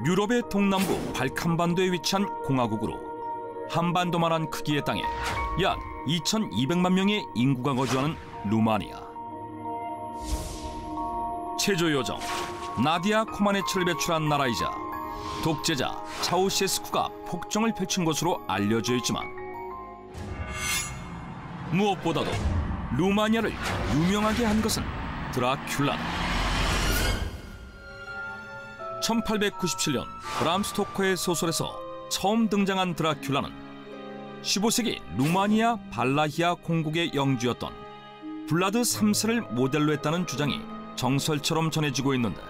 유럽의 동남부 발칸반도에 위치한 공화국으로 한반도만한 크기의 땅에 약 2,200만 명의 인구가 거주하는 루마니아. 체조 요정 나디아 코마네츠를 배출한 나라이자 독재자 차우셰스쿠가 폭정을 펼친 것으로 알려져 있지만 무엇보다도 루마니아를 유명하게 한 것은 드라큘라다. 1897년 브람 스토커의 소설에서 처음 등장한 드라큘라는 15세기 루마니아 발라히아 공국의 영주였던 블라드 3세를 모델로 했다는 주장이 정설처럼 전해지고 있는데,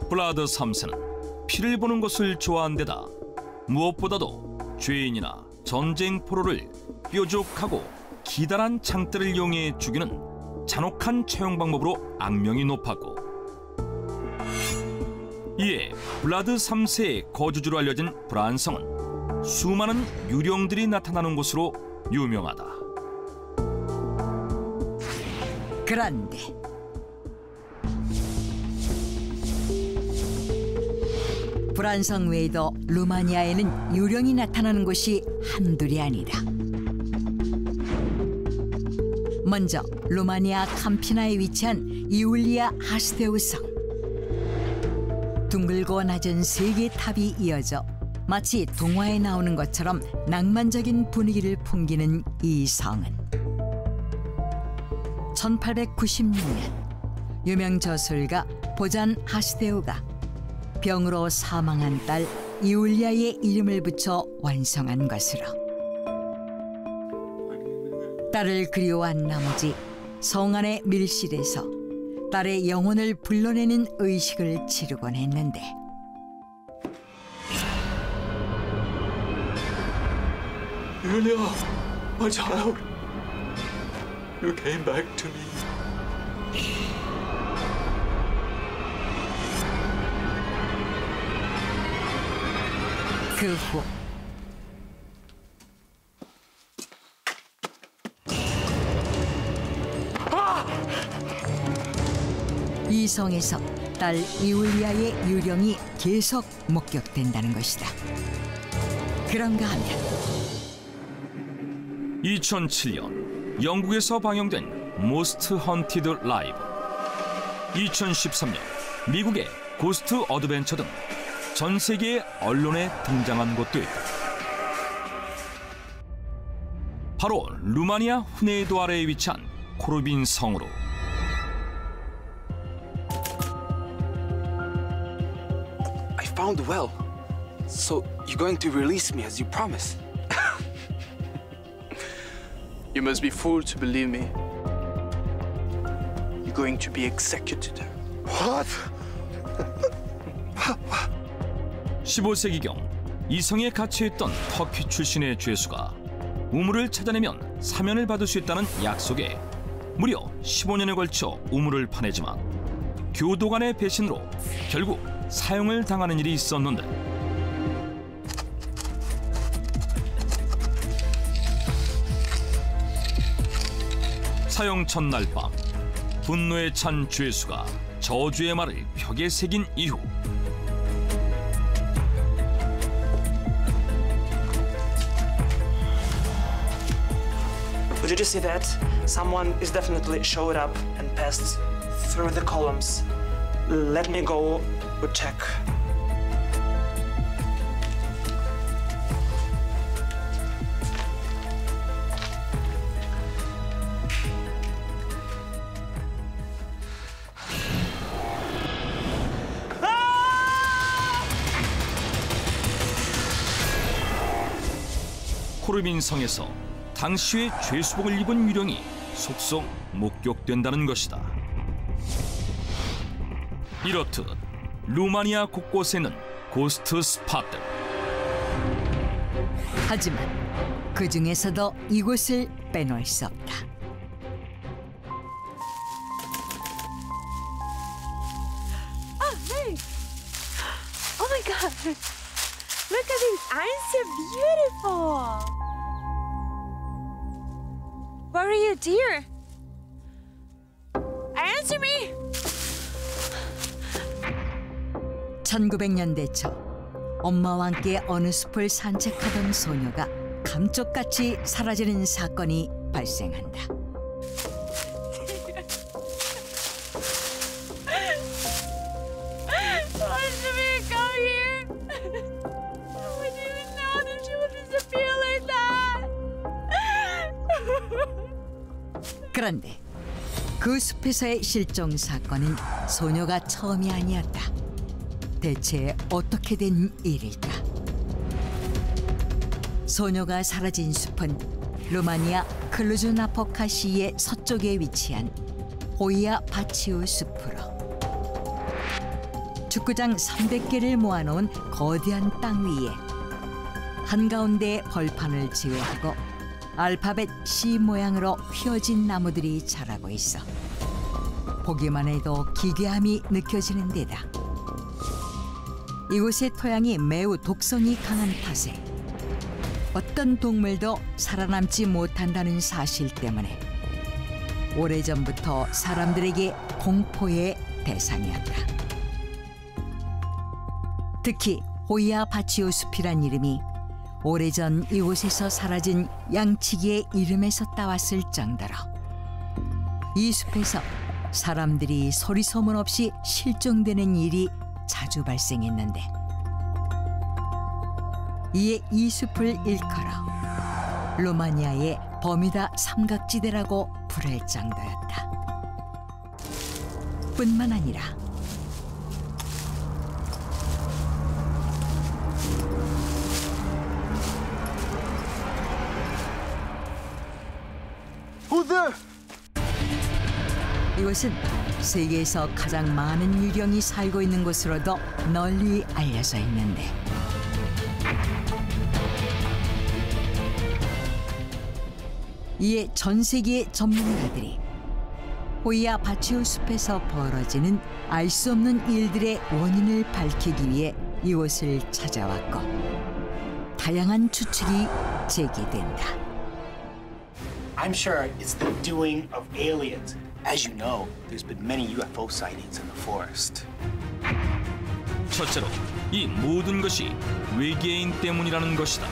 블라드 3세는 피를 보는 것을 좋아한 데다 무엇보다도 죄인이나 전쟁 포로를 뾰족하고 기다란 창대를 이용해 죽이는 잔혹한 처형 방법으로 악명이 높았고, 이에 블라드 3세의 거주지로 알려진 브란성은 수많은 유령들이 나타나는 곳으로 유명하다. 그런데 브란성 외에도 루마니아에는 유령이 나타나는 곳이 한둘이 아니다. 먼저 루마니아 캄피나에 위치한 이울리아 하스데우 성. 둥글고 낮은 세 개의 탑이 이어져 마치 동화에 나오는 것처럼 낭만적인 분위기를 풍기는 이 성은 1896년 유명 저술가 보잔 하스데우가 병으로 사망한 딸 이울리아의 이름을 붙여 완성한 것으로, 딸을 그리워한 나머지 성 안의 밀실에서 딸의 영혼을 불러내는 의식을 치르곤 했는데, Julia, my child, you came back to me. 그 후 이 성에서 딸 이울리아의 유령이 계속 목격된다는 것이다. 그런가 하면 2007년 영국에서 방영된 Most Haunted Live, 2013년 미국의 고스트 어드벤처 등 전 세계의 언론에 등장한 곳도 있다. 바로 루마니아 후네도 아래에 위치한 코르빈 성으로 I found the well. So you're going to release me as you promised? You must be fooled to believe me. You're going to be executed. What? 15세기경 이 성에 갇혀있던 터키 출신의 죄수가 우물을 찾아내면 사면을 받을 수 있다는 약속에 무려 15년에 걸쳐 우물을 파내지만 교도관의 배신으로 결국 사형을 당하는 일이 있었는데, 사형 첫날 밤 분노에 찬 죄수가 저주의 말을 벽에 새긴 이후 Would you just see that? Someone is definitely showed up and passed through the columns. Let me go check. 코르빈 성에서 당시의 죄수복을 입은 유령이 속속 목격된다는 것이다. 이렇듯 루마니아 곳곳에 있는 고스트 스팟들. 하지만 그 중에서도 이곳을 빼놓을 수 없다. Hey! Oh my God! Look at these! Aren't so beautiful? Where are you, dear? Answer me! 1900년대 초 엄마와 함께 어느 숲을 산책하던 소녀가 감쪽같이 사라지는 사건이 발생한다. Why did we come here? I wouldn't even know that she would disappear like that. 그런데 그 숲에서의 실종 사건은 소녀가 처음이 아니었다. 대체 어떻게 된 일일까? 소녀가 사라진 숲은 루마니아 클루즈나포카시의 서쪽에 위치한 호이아 바치우 숲으로 축구장 300개를 모아놓은 거대한 땅 위에 한가운데 벌판을 제외하고 알파벳 C 모양으로 휘어진 나무들이 자라고 있어 보기만 해도 기괴함이 느껴지는 데다. 이곳의 토양이 매우 독성이 강한 탓에 어떤 동물도 살아남지 못한다는 사실 때문에 오래전부터 사람들에게 공포의 대상이었다. 특히 호이아 바치오 숲이란 이름이 오래전 이곳에서 사라진 양치기의 이름에서 따왔을 정도로 이 숲에서 사람들이 소리 소문 없이 실종되는 일이 자주 발생했는데 이에 이 숲을 일컬어 루마니아의 버뮤다 삼각지대라고 부를 정도였다. 뿐만 아니라 이곳은 세계에서 가장 많은 유령이 살고 있는 곳으로도 널리 알려져 있는데 이에 전 세계의 전문가들이 호이아 바치오 숲에서 벌어지는 알 수 없는 일들의 원인을 밝히기 위해 이곳을 찾아왔고 다양한 추측이 제기된다. I'm sure it's the doing of aliens. As you know, there's been many UFO sightings in the forest. 첫째로 이 모든 것이 외계인 때문이라는 것이다.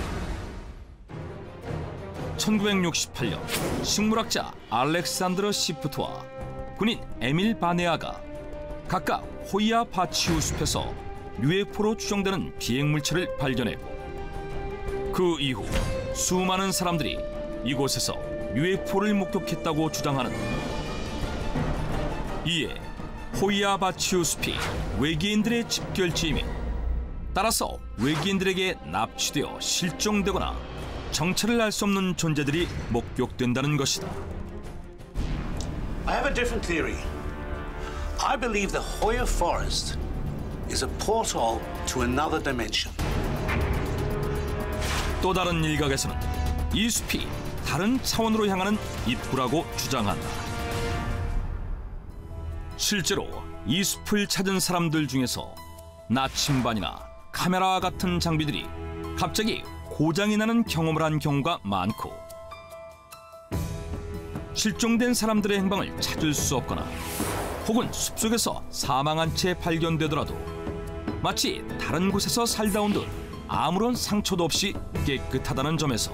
1968년 식물학자 알렉산드러 시프트와 군인 에밀 바네아가 각각 호이아 바치우 숲에서 UFO로 추정되는 비행물체를 발견했고 그 이후 수많은 사람들이 이곳에서 UFO를 목격했다고 주장하는 이에 호이아 바치우 숲이 외계인들의 집결지이며 따라서 외계인들에게 납치되어 실종되거나 정체를 알 수 없는 존재들이 목격된다는 것이다. I have a different theory. I believe the Hoya Forest is a portal to another dimension. 또 다른 일각에서는 이 숲이 다른 차원으로 향하는 입구라고 주장한다. 실제로 이 숲을 찾은 사람들 중에서 나침반이나 카메라와 같은 장비들이 갑자기 고장이 나는 경험을 한 경우가 많고 실종된 사람들의 행방을 찾을 수 없거나 혹은 숲속에서 사망한 채 발견되더라도 마치 다른 곳에서 살다 온 듯 아무런 상처도 없이 깨끗하다는 점에서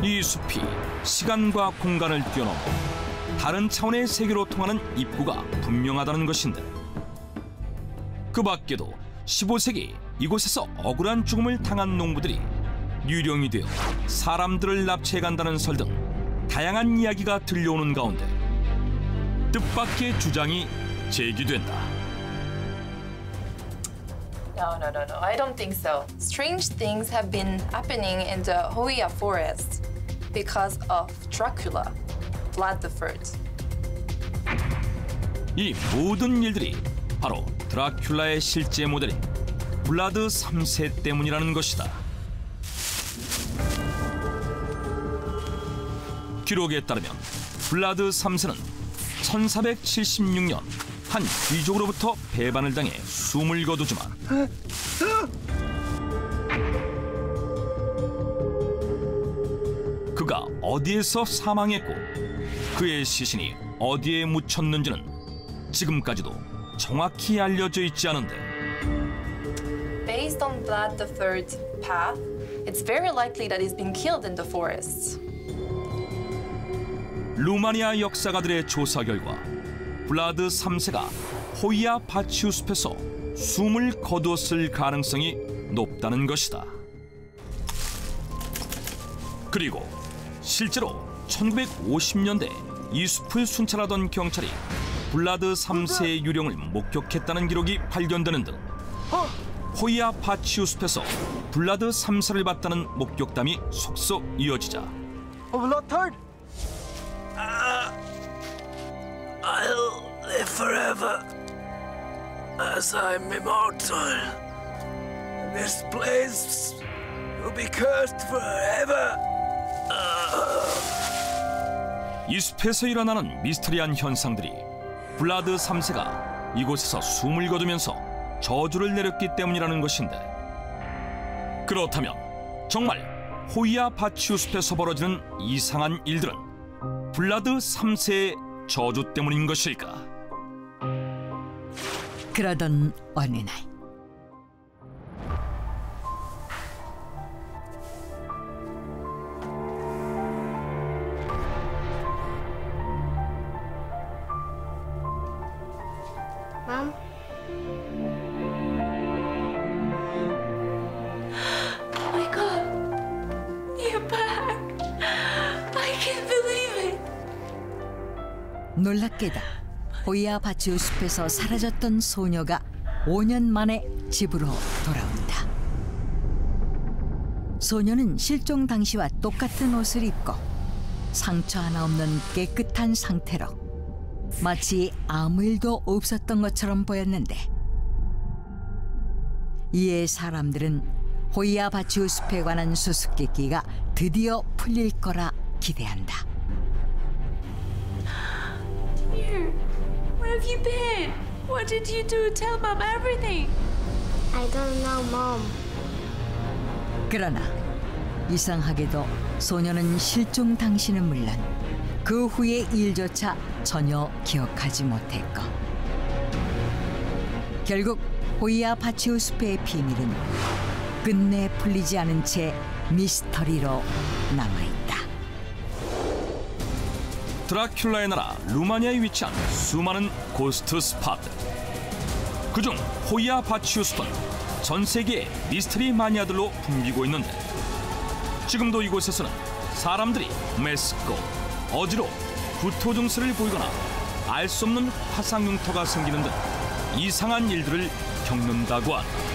이 숲이 시간과 공간을 뛰어넘어 다른 차원의 세계로 통하는 입구가 분명하다는 것인데 그 밖에도 15세기 이곳에서 억울한 죽음을 당한 농부들이 유령이 되어 사람들을 납치해간다는 설 등 다양한 이야기가 들려오는 가운데 뜻밖의 주장이 제기된다. No. I don't think so. Strange things have been happening in the Hoya forest because of Dracula, Vlad the First. 이 모든 일들이 바로 드라큘라의 실제 모델인 블라드 3세 때문이라는 것이다. 기록에 따르면 블라드 3세는 1476년 한 귀족으로부터 배반을 당해 숨을 거두지만 그가 어디에서 사망했고 그의 시신이 어디에 묻혔는지는 지금까지도 정확히 알려져 있지 않은데 Based on Vlad III's path, it's very likely that he's been killed in the forest. 루마니아 역사가들의 조사 결과 블라드 3세가 호이아 바치우 숲에서 숨을 거두었을 가능성이 높다는 것이다. 그리고 실제로 1950년대 이 숲을 순찰하던 경찰이 블라드 3세의 유령을 목격했다는 기록이 발견되는 등 호이아 바치우 숲에서 블라드 3세를 봤다는 목격담이 속속 이어지자 I'll live forever as I'm immortal. This place will be cursed forever. 이 숲에서 일어나는 미스터리한 현상들이 블라드 3세가 이곳에서 숨을 거두면서 저주를 내렸기 때문이라는 것인데 그렇다면 정말 호이아 바치우 숲에서 벌어지는 이상한 일들은 블라드 3세의 저주 때문인 것일까? 그러던 어느 날 Mom? Oh my God! You're back! I can't believe it! 놀랍게도 호이아 바치우 숲에서 사라졌던 소녀가 5년 만에 집으로 돌아온다. 소녀는 실종 당시와 똑같은 옷을 입고 상처 하나 없는 깨끗한 상태로 마치 아무 일도 없었던 것처럼 보였는데 이에 사람들은 호이아 바치우 숲에 관한 수수께끼가 드디어 풀릴 거라 기대한다. Dear, where have you been? What did you do? Tell Mom everything. I don't know, Mom. 그러나 이상하게도 소녀는 실종 당시는 물론 그 후의 일조차 전혀 기억하지 못했고 결국 호이아 바치우 숲의 비밀은 끝내 풀리지 않은 채 미스터리로 남아있다. 드라큘라의 나라 루마니아에 위치한 수많은 고스트 스팟들. 그중 호이아 바치우 숲은 전 세계의 미스터리 마니아들로 붐비고 있는데 지금도 이곳에서는 사람들이 메스꺼 어지러 구토 증세를 보이거나 알 수 없는 화상 흉터가 생기는 등 이상한 일들을 겪는다고 한다.